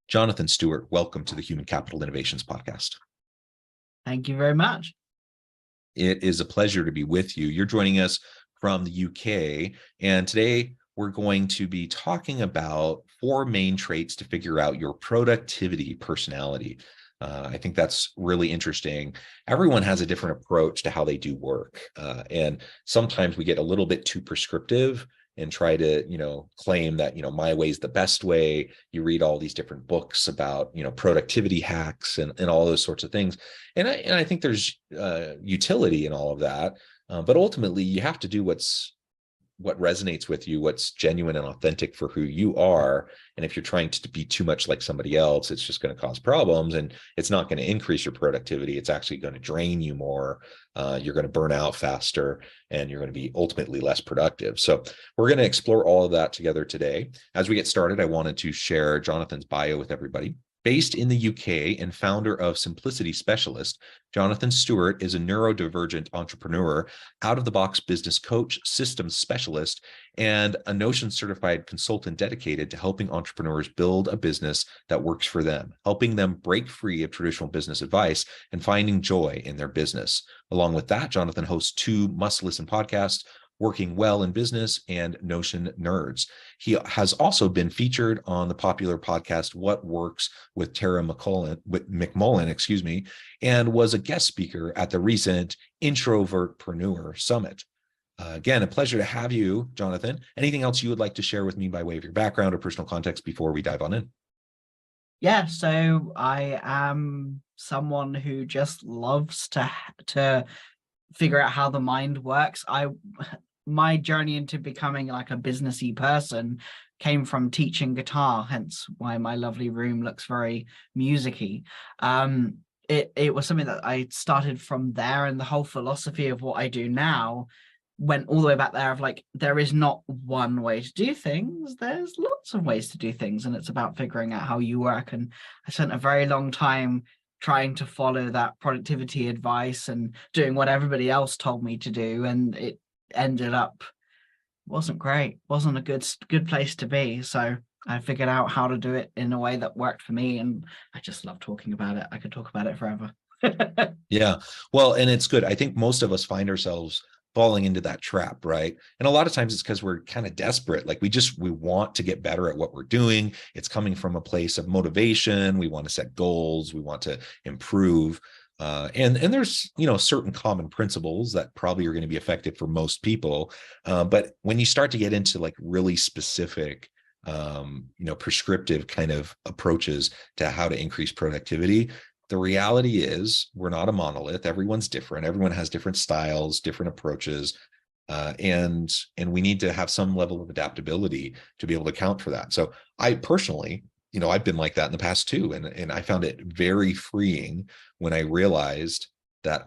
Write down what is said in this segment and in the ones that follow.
Jonathan Stewart, welcome to the Human Capital Innovations Podcast. Thank you very much. It is a pleasure to be with you. You're joining us from the UK, and today we're going to be talking about 4 main traits to figure out your productivity personality. I think that's really interesting. Everyone has a different approach to how they do work, and sometimes we get a little bit too prescriptive and try to, claim that, my way is the best way. You read all these different books about, productivity hacks and all those sorts of things. And I think there's utility in all of that. But ultimately, you have to do what resonates with you, what's genuine and authentic for who you are. And if you're trying to be too much like somebody else, it's just going to cause problems, and it's not going to increase your productivity. It's actually going to drain you more. You're going to burn out faster, and you're going to be ultimately less productive. So we're going to explore all of that together today. As we get started, I wanted to share Jonathan's bio with everybody. Based in the UK and founder of Simplicity Specialist, Jonathan Stewart is a neurodivergent entrepreneur, out-of-the-box business coach, systems specialist, and a Notion certified consultant dedicated to helping entrepreneurs build a business that works for them, helping them break free of traditional business advice and finding joy in their business. Along with that, Jonathan hosts 2 must-listen podcasts, Working Well in Business and Notion Nerds. He has also been featured on the popular podcast What Works with Tara McMullen, and was a guest speaker at the recent Introvertpreneur Summit. Again, a pleasure to have you, Jonathan. Anything else you would like to share with me by way of your background or personal context before we dive on in? Yeah, so I am someone who just loves to figure out how the mind works. My journey into becoming like a businessy person came from teaching guitar, hence why my lovely room looks very musicy. It was something that I started from there, and the whole philosophy of what I do now went all the way back there of like, there is not one way to do things. There's lots of ways to do things, and it's about figuring out how you work. And I spent a very long time trying to follow that productivity advice and doing what everybody else told me to do, and it ended up wasn't a good place to be. So I figured out how to do it in a way that worked for me, and I just love talking about it. I could talk about it forever. Yeah, well, and it's good. I think most of us find ourselves falling into that trap, right? And a lot of times it's because we're kind of desperate. Like we want to get better at what we're doing. It's coming from a place of motivation. We want to set goals. We want to improve. And there's, certain common principles that probably are going to be effective for most people. But when you start to get into like really specific, prescriptive kind of approaches to how to increase productivity, the reality is we're not a monolith. Everyone's different. Everyone has different styles, different approaches. And we need to have some level of adaptability to be able to account for that. So I personally, I've been like that in the past too. And I found it very freeing when I realized that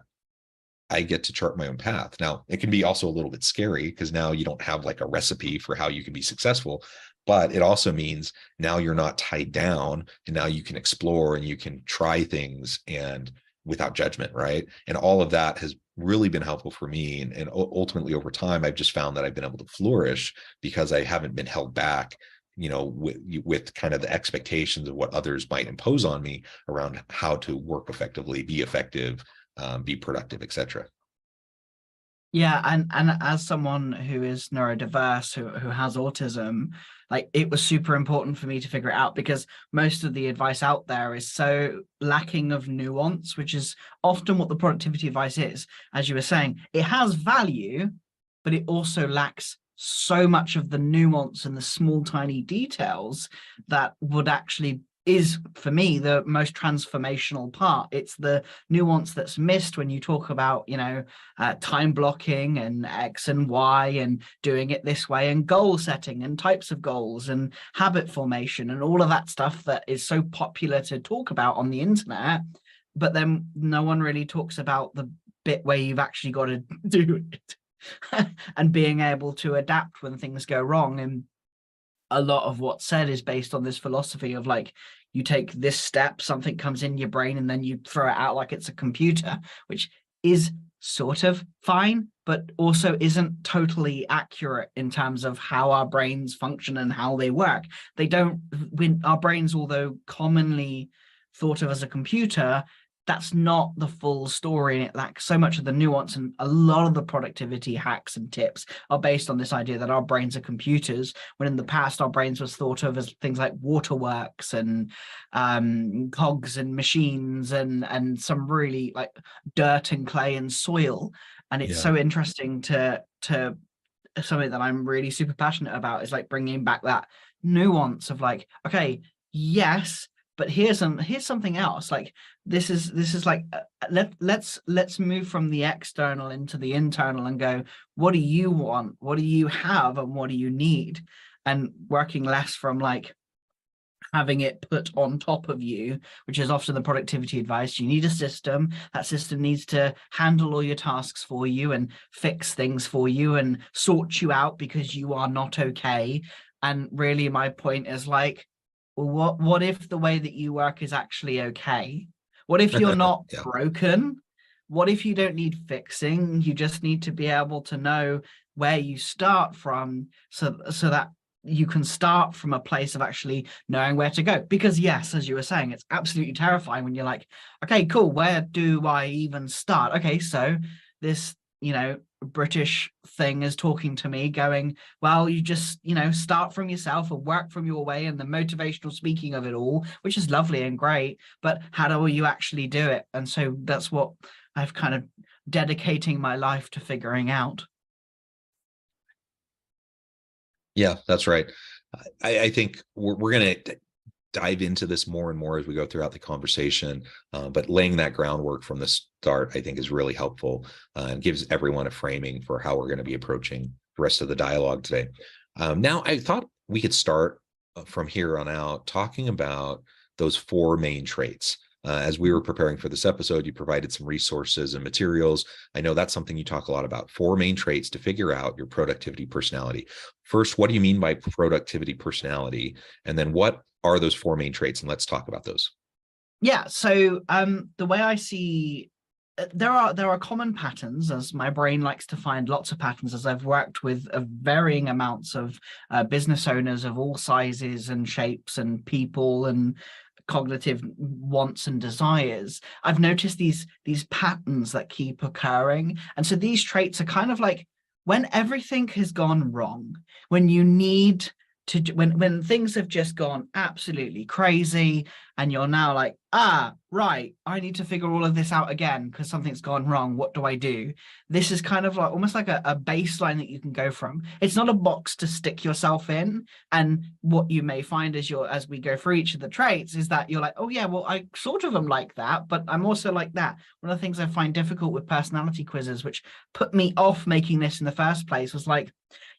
I get to chart my own path. Now, it can be also a little bit scary because now you don't have like a recipe for how you can be successful, but it also means now you're not tied down, and now you can explore and you can try things and without judgment, right? And all of that has really been helpful for me. And ultimately over time, I've just found that I've been able to flourish because I haven't been held back with kind of the expectations of what others might impose on me around how to work effectively, be effective, be productive, etc. Yeah, and as someone who is neurodiverse, who has autism, like it was super important for me to figure it out, because most of the advice out there is so lacking of nuance, which is often what the productivity advice is. As you were saying, it has value, but it also lacks so much of the nuance and the small, tiny details that would actually is, for me, the most transformational part. It's the nuance that's missed when you talk about, time blocking and X and Y and doing it this way, and goal setting and types of goals and habit formation and all of that stuff that is so popular to talk about on the internet. But then no one really talks about the bit where you've actually got to do it and being able to adapt when things go wrong. And a lot of what's said is based on this philosophy of like, you take this step, something comes in your brain, and then you throw it out like it's a computer, which is sort of fine, but also isn't totally accurate in terms of how our brains function and how they work. They don't, our brains, although commonly thought of as a computer, that's not the full story, and it lacks so much of the nuance. And a lot of the productivity hacks and tips are based on this idea that our brains are computers, when in the past our brains was thought of as things like waterworks and cogs and machines and some really like dirt and clay and soil. And it's so interesting to something that I'm really super passionate about, is like bringing back that nuance of like, okay, yes, but here's something else. Like this is like let's move from the external into the internal and go, what do you want, what do you have, and what do you need? And working less from like having it put on top of you, which is often the productivity advice. You need a system. That system needs to handle all your tasks for you and fix things for you and sort you out because you are not okay. And really my point is like, well, what if the way that you work is actually okay? What if you're not broken? What if you don't need fixing? You just need to be able to know where you start from, so that you can start from a place of actually knowing where to go. Because yes, as you were saying, it's absolutely terrifying when you're like, okay, cool, where do I even start? Okay, so this, British thing is talking to me going, well, you just, start from yourself and work from your way, and the motivational speaking of it all, which is lovely and great, but how do you actually do it? And so that's what I've kind of dedicating my life to figuring out. Yeah, that's right. I think we're going to dive into this more and more as we go throughout the conversation, but laying that groundwork from the start, I think, is really helpful and gives everyone a framing for how we're going to be approaching the rest of the dialogue today. Now, I thought we could start from here on out talking about those 4 main traits. As we were preparing for this episode, you provided some resources and materials. I know that's something you talk a lot about, 4 main traits to figure out your productivity personality. First, what do you mean by productivity personality? And then what are those 4 main traits? And let's talk about those. Yeah, so the way I see, there are common patterns, as my brain likes to find lots of patterns, as I've worked with varying amounts of business owners of all sizes and shapes and people and cognitive wants and desires. I've noticed these patterns that keep occurring. And so these traits are kind of like when everything has gone wrong, when you need to, when things have just gone absolutely crazy, and you're now like, right, I need to figure all of this out again because something's gone wrong. What do I do? This is kind of like almost like a baseline that you can go from. It's not a box to stick yourself in. And what you may find as we go through each of the traits is that you're like, oh yeah, well, I sort of am like that, but I'm also like that. One of the things I find difficult with personality quizzes, which put me off making this in the first place, was like,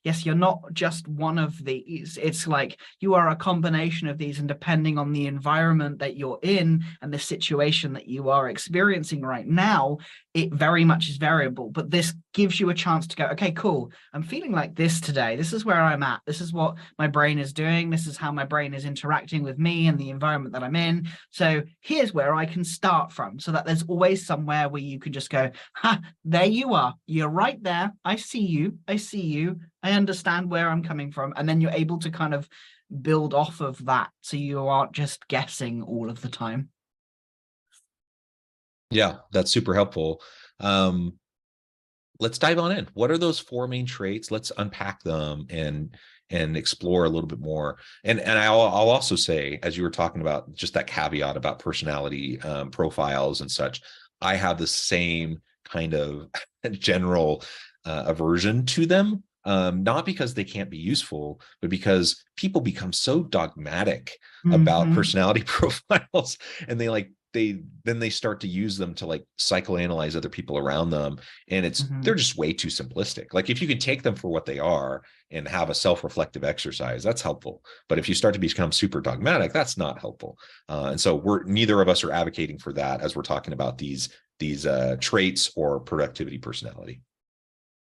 yes, you're not just one of these. It's like you are a combination of these, and depending on the environment that you're in and the situation that you are experiencing right now, it very much is variable. But this gives you a chance to go, okay, cool, I'm feeling like this today. This is where I'm at. This is what my brain is doing. This is how my brain is interacting with me and the environment that I'm in. So here's where I can start from, so that there's always somewhere where you can just go, there you are. You're right there. I see you. I see you. I understand where I'm coming from. And then you're able to kind of build off of that, so you aren't just guessing all of the time. Yeah, that's super helpful. Let's dive on in. What are those 4 main traits? Let's unpack them and explore a little bit more. And I'll also say, as you were talking about just that caveat about personality profiles and such, I have the same kind of general aversion to them. Not because they can't be useful, but because people become so dogmatic about personality profiles, and they start to use them to like psychoanalyze other people around them. And they're just way too simplistic. Like if you can take them for what they are and have a self-reflective exercise, that's helpful. But if you start to become super dogmatic, that's not helpful. And so neither of us are advocating for that as we're talking about these traits or productivity personality.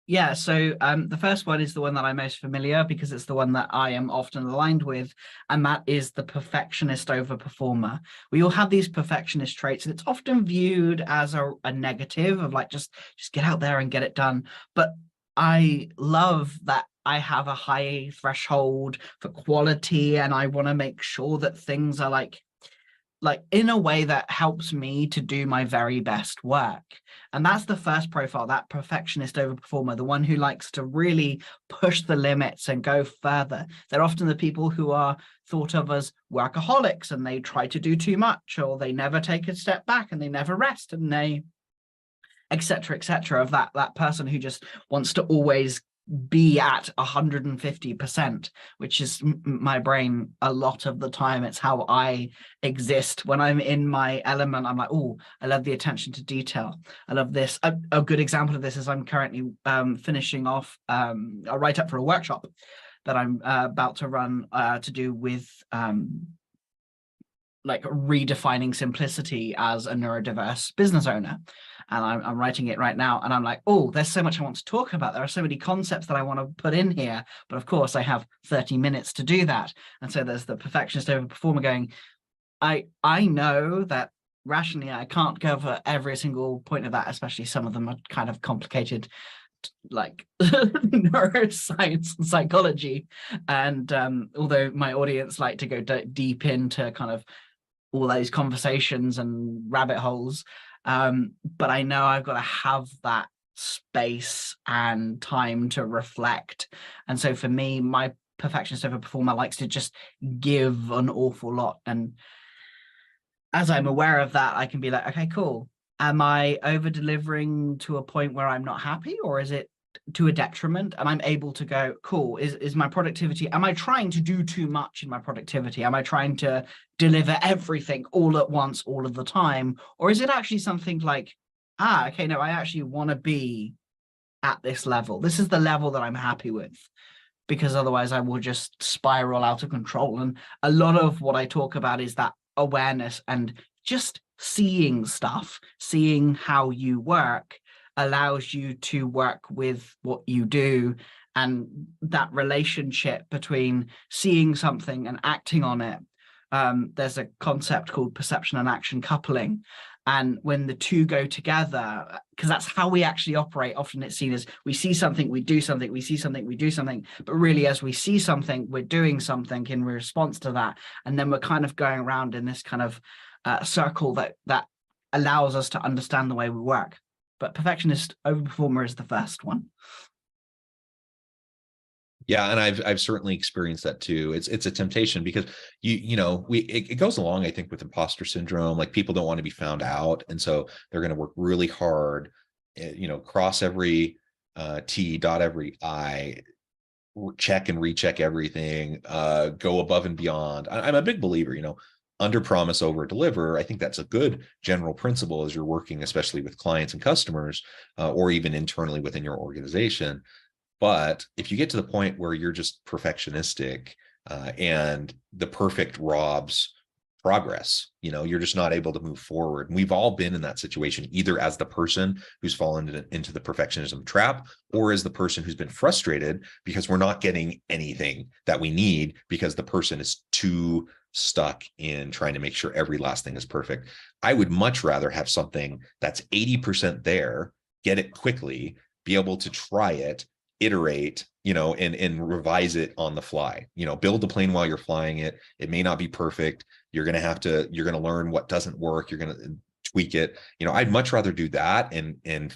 Yeah, so the first one is the one that I'm most familiar because it's the one that I am often aligned with, and that is the perfectionist over performer. We all have these perfectionist traits, and it's often viewed as a negative of like just get out there and get it done. But I love that I have a high threshold for quality, and I want to make sure that things are like in a way that helps me to do my very best work. And that's the first profile, that perfectionist over performer, the one who likes to really push the limits and go further. They're often the people who are thought of as workaholics, and they try to do too much, or they never take a step back and they never rest, and they etc., of that person who just wants to always be at 150%, which is my brain a lot of the time. It's how I exist when I'm in my element. I'm like, oh, I love the attention to detail. I love this. A good example of this is I'm currently finishing off a write-up for a workshop that I'm about to run to do with like redefining simplicity as a neurodiverse business owner. And I'm writing it right now. And I'm like, oh, there's so much I want to talk about. There are so many concepts that I want to put in here. But of course, I have 30 minutes to do that. And so there's the perfectionist over performer going, I know that rationally I can't cover every single point of that, especially some of them are kind of complicated, like neuroscience and psychology. And although my audience like to go deep into kind of all those conversations and rabbit holes, but I know I've got to have that space and time to reflect. And so for me, my perfectionist over performer likes to just give an awful lot. And as I'm aware of that, I can be like, okay, cool. Am I over delivering to a point where I'm not happy, or is it to a detriment? And I'm able to go, cool, is my productivity, am I trying to do too much in my productivity? Am I trying to deliver everything all at once, all of the time? Or is it actually something like, okay, no, I actually want to be at this level. This is the level that I'm happy with, because otherwise I will just spiral out of control. And a lot of what I talk about is that awareness and just seeing stuff, seeing how you work allows you to work with what you do. And that relationship between seeing something and acting on it, there's a concept called perception and action coupling. And when the two go together, because that's how we actually operate, often it's seen as we see something, we do something, we see something, we do something. But really, as we see something, we're doing something in response to that. And then we're kind of going around in this kind of circle that allows us to understand the way we work. But perfectionist overperformer is the first one. Yeah, and I've certainly experienced that too. It's a temptation because it goes along, I think, with imposter syndrome. Like people don't want to be found out, and so they're going to work really hard, cross every T, dot every I, check and recheck everything, go above and beyond. I'm a big believer, under promise, over deliver. I think that's a good general principle as you're working, especially with clients and customers, or even internally within your organization. But if you get to the point where you're just perfectionistic and the perfect robs progress, you're just not able to move forward. And we've all been in that situation, either as the person who's fallen into the perfectionism trap, or as the person who's been frustrated because we're not getting anything that we need because the person is too stuck in trying to make sure every last thing is perfect. I would much rather have something that's 80% there, get it quickly, be able to try it, iterate, and revise it on the fly. Build the plane while you're flying it. It may not be perfect. You're going to learn what doesn't work. You're going to tweak it. I'd much rather do that and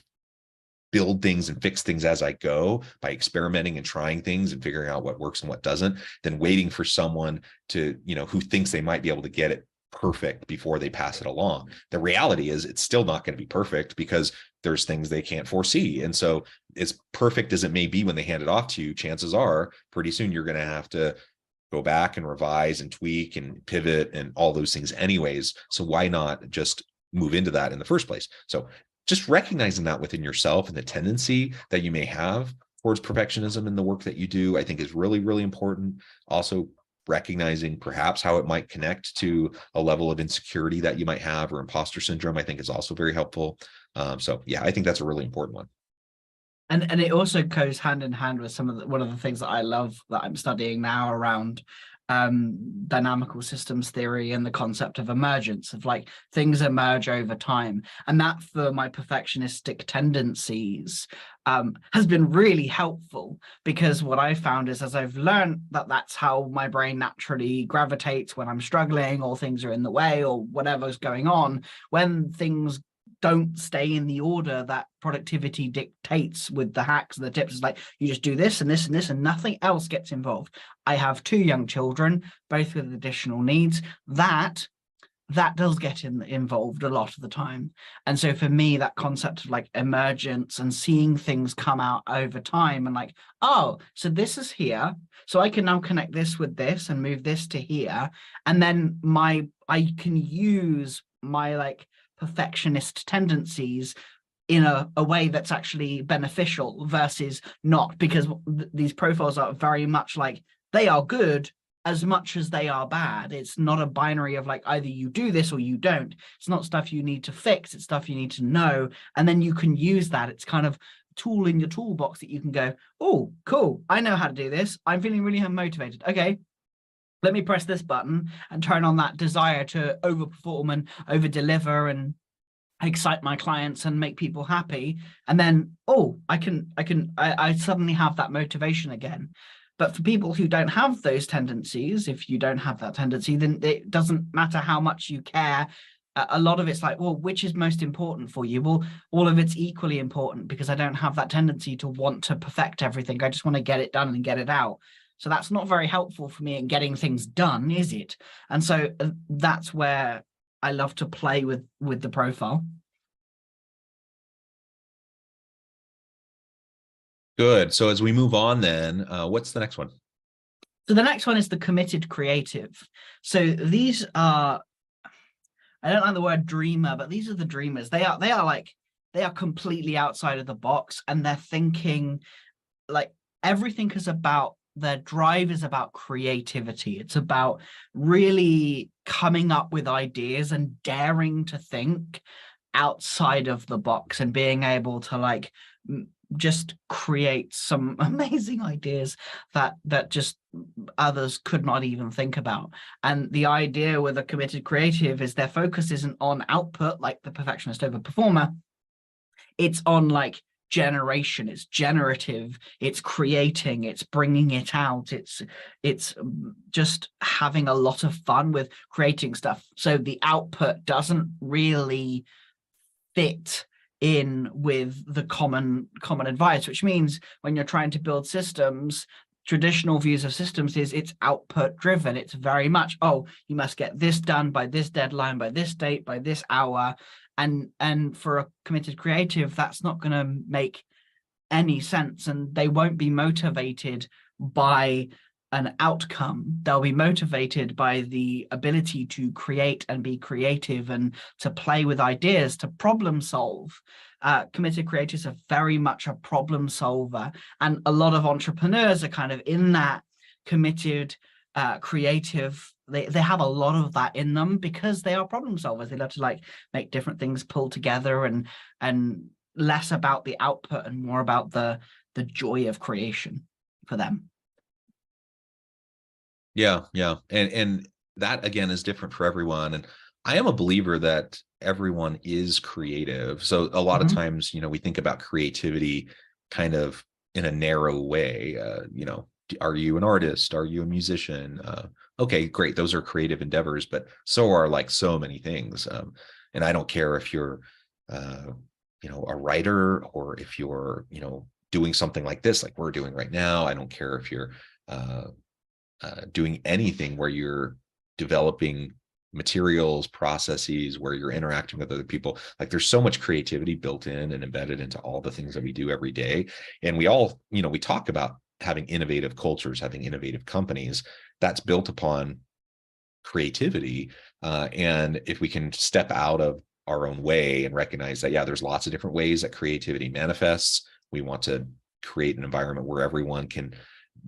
build things and fix things as I go by experimenting and trying things and figuring out what works and what doesn't, than waiting for someone to, who thinks they might be able to get it perfect before they pass it along. The reality is it's still not going to be perfect because there's things they can't foresee. And so as perfect as it may be when they hand it off to you, chances are pretty soon you're going to have to go back and revise and tweak and pivot and all those things anyways. So why not just move into that in the first place? So just recognizing that within yourself and the tendency that you may have towards perfectionism in the work that you do, I think is really, really important. Also, recognizing perhaps how it might connect to a level of insecurity that you might have or imposter syndrome, I think is also very helpful. So yeah, I think that's a really important one. And it also goes hand in hand with one of the things that I love that I'm studying now around dynamical systems theory and the concept of emergence, of like things emerge over time. And that, for my perfectionistic tendencies, has been really helpful, because what I found is, as I've learned that that's how my brain naturally gravitates when I'm struggling or things are in the way or whatever's going on, when things don't stay in the order that productivity dictates with the hacks and the tips. It's like, you just do this and this and this and nothing else gets involved. I have 2 young children, both with additional needs. That does get involved a lot of the time. And so for me, that concept of like emergence and seeing things come out over time, and like, oh, so this is here, so I can now connect this with this and move this to here. And then I can use my like perfectionist tendencies in a way that's actually beneficial versus not, because these profiles are very much like, they are good as much as they are bad. It's not a binary of like, either you do this or you don't. It's not stuff you need to fix, it's stuff you need to know, and then you can use that. It's kind of tool in your toolbox that you can go, oh, cool, I know how to do this, I'm feeling really motivated, okay, let me press this button and turn on that desire to overperform and over deliver and excite my clients and make people happy. And then, oh, I suddenly have that motivation again. But for people who don't have those tendencies, if you don't have that tendency, then it doesn't matter how much you care. A lot of it's like, well, which is most important for you? Well, all of it's equally important, because I don't have that tendency to want to perfect everything. I just want to get it done and get it out. So that's not very helpful for me in getting things done, is it? And so that's where I love to play with the profile. Good. So as we move on then, what's the next one? So the next one is the committed creative. So these are, I don't like the word dreamer, but these are the dreamers. They are completely outside of the box, and they're thinking like everything is about, their drive is about creativity. It's about really coming up with ideas and daring to think outside of the box and being able to like just create some amazing ideas that just others could not even think about. And the idea with a committed creative is their focus isn't on output like the perfectionist over performer. It's on like generation, it's generative, it's creating, it's bringing it out, it's just having a lot of fun with creating stuff. So the output doesn't really fit in with the common advice, which means when you're trying to build systems, traditional views of systems is it's output driven. It's very much, oh, you must get this done by this deadline, by this date, by this hour. And for a committed creative, that's not going to make any sense, and they won't be motivated by an outcome. They'll be motivated by the ability to create and be creative and to play with ideas, to problem solve. Committed creators are very much a problem solver, and a lot of entrepreneurs are kind of in that committed creative. They have a lot of that in them because they are problem solvers. They love to like make different things pull together, and less about the output and more about the joy of creation for them. Yeah, yeah. And that again is different for everyone. And I am a believer that everyone is creative. So a lot of times, we think about creativity kind of in a narrow way. Are you an artist? Are you a musician? Okay, great. Those are creative endeavors, but so are like so many things. And I don't care if you're, a writer, or if you're, doing something like this, like we're doing right now. I don't care if you're doing anything where you're developing materials, processes, where you're interacting with other people. Like there's so much creativity built in and embedded into all the things that we do every day. And we all, we talk about having innovative cultures, having innovative companies. That's built upon creativity. And if we can step out of our own way and recognize that, yeah, there's lots of different ways that creativity manifests. We want to create an environment where everyone can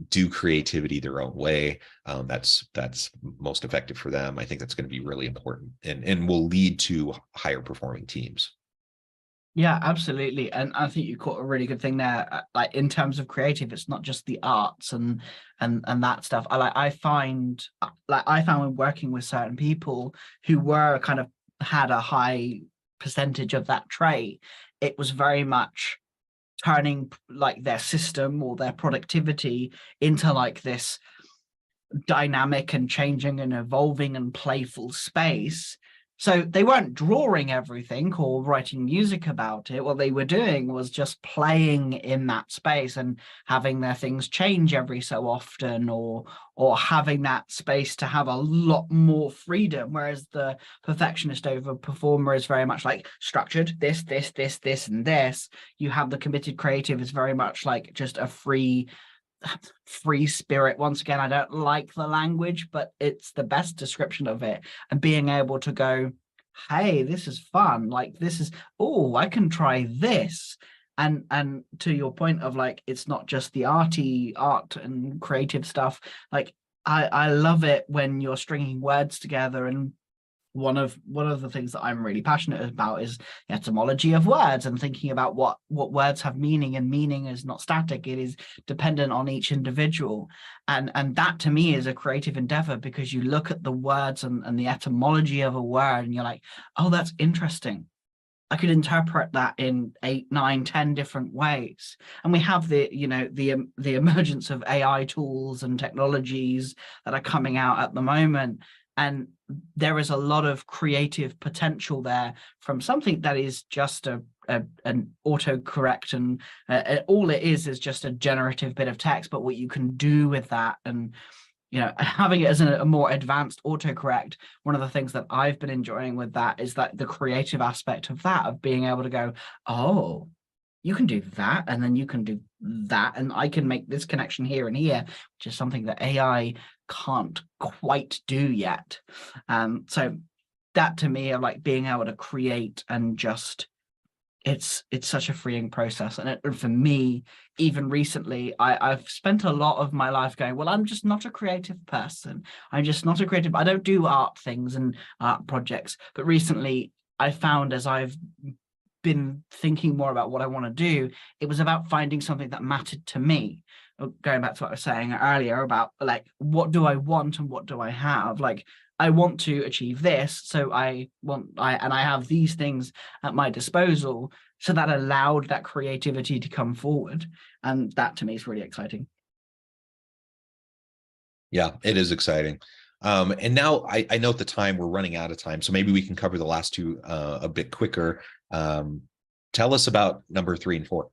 do creativity their own way. That's most effective for them. I think that's going to be really important and will lead to higher performing teams. Yeah, absolutely. And I think you caught a really good thing there. Like in terms of creative, it's not just the arts and that stuff. I find when working with certain people who were kind of had a high percentage of that trait, it was very much turning like their system or their productivity into like this dynamic and changing and evolving and playful space. So they weren't drawing everything or writing music about it. What they were doing was just playing in that space and having their things change every so often, or having that space to have a lot more freedom. Whereas the perfectionist over performer is very much like structured, this, and this. You have the committed creative is very much like just a free spirit. Once again, I don't like the language, but it's the best description of it. And being able to go, hey, this is fun, like this is, oh, I can try this. And to your point of like, it's not just the art and creative stuff. Like I love it when you're stringing words together. And one of the things that I'm really passionate about is the etymology of words and thinking about what words have meaning, and meaning is not static, it is dependent on each individual. And that to me is a creative endeavor, because you look at the words and the etymology of a word and you're like, oh, that's interesting. I could interpret that in 8, 9, 10 different ways. And we have the emergence of AI tools and technologies that are coming out at the moment. And there is a lot of creative potential there from something that is just an autocorrect, and all it is just a generative bit of text. But what you can do with that, and having it as a more advanced autocorrect, one of the things that I've been enjoying with that is that the creative aspect of that, of being able to go, oh, you can do that, and then you can do that, and I can make this connection here and here, which is something that AI can't quite do yet. So that to me, of like being able to create and just, it's such a freeing process. And for me, even recently, I've spent a lot of my life going, well, I'm just not a creative person. I'm just not a creative. I don't do art things and art projects. But recently, I found, as I've been thinking more about what I want to do, it was about finding something that mattered to me. Going back to what I was saying earlier about like, what do I want and what do I have? Like, I want to achieve this, so I have these things at my disposal. So that allowed that creativity to come forward, and that to me is really exciting. Yeah, it is exciting. And now I know at the time we're running out of time, so maybe we can cover the last two a bit quicker. Tell us about number 3 and 4.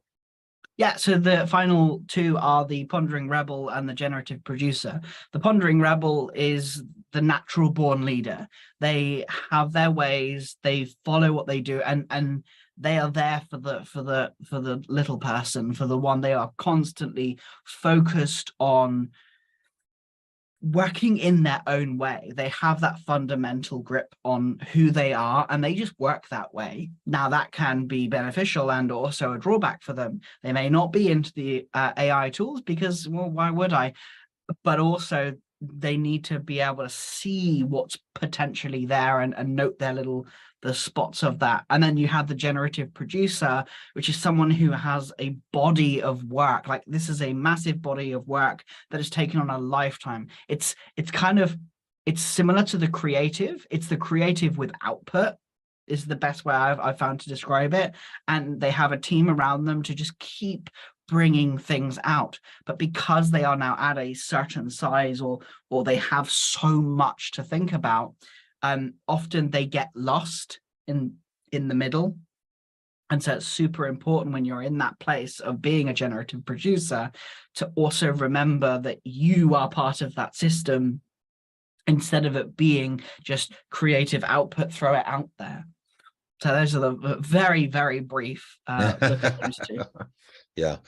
Yeah, so the final two are the Pondering Rebel and the Generative Producer. The Pondering Rebel is the natural born leader. They have their ways, they follow what they do, and they are there for the little person, for the one. They are constantly focused on working in their own way. They have that fundamental grip on who they are, and they just work that way. Now that can be beneficial and also a drawback for them. They may not be into the AI tools because, well, why would I? But also they need to be able to see what's potentially there and note the spots of that. And then you have the generative producer, which is someone who has a body of work. Like, this is a massive body of work that is taken on a lifetime. It's similar to the creative. It's the creative with output is the best way I've found to describe it. And they have a team around them to just keep bringing things out. But because they are now at a certain size, or they have so much to think about, often they get lost in the middle. And so it's super important when you're in that place of being a generative producer to also remember that you are part of that system, instead of it being just creative output, throw it out there. So those are the very, very brief look at those two. Yeah.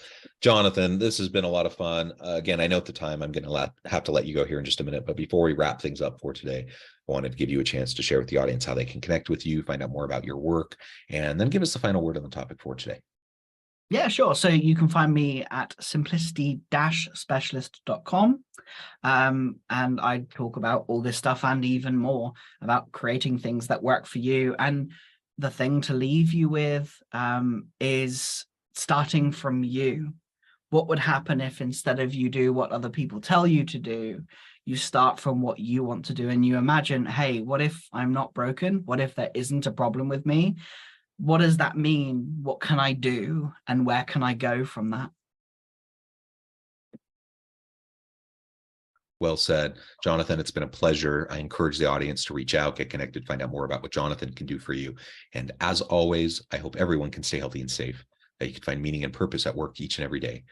Jonathan, this has been a lot of fun. Again, I know at the time I'm going to have to let you go here in just a minute, but before we wrap things up for today, I wanted to give you a chance to share with the audience how they can connect with you, find out more about your work, and then give us the final word on the topic for today. Yeah, sure. So you can find me at simplicity-specialist.com. And I talk about all this stuff and even more about creating things that work for you. And the thing to leave you with is starting from you. What would happen if instead of you do what other people tell you to do, you start from what you want to do and you imagine, hey, what if I'm not broken? What if there isn't a problem with me? What does that mean? What can I do? And where can I go from that? Well said, Jonathan. It's been a pleasure. I encourage the audience to reach out, get connected, find out more about what Jonathan can do for you. And as always, I hope everyone can stay healthy and safe, that you can find meaning and purpose at work each and every day.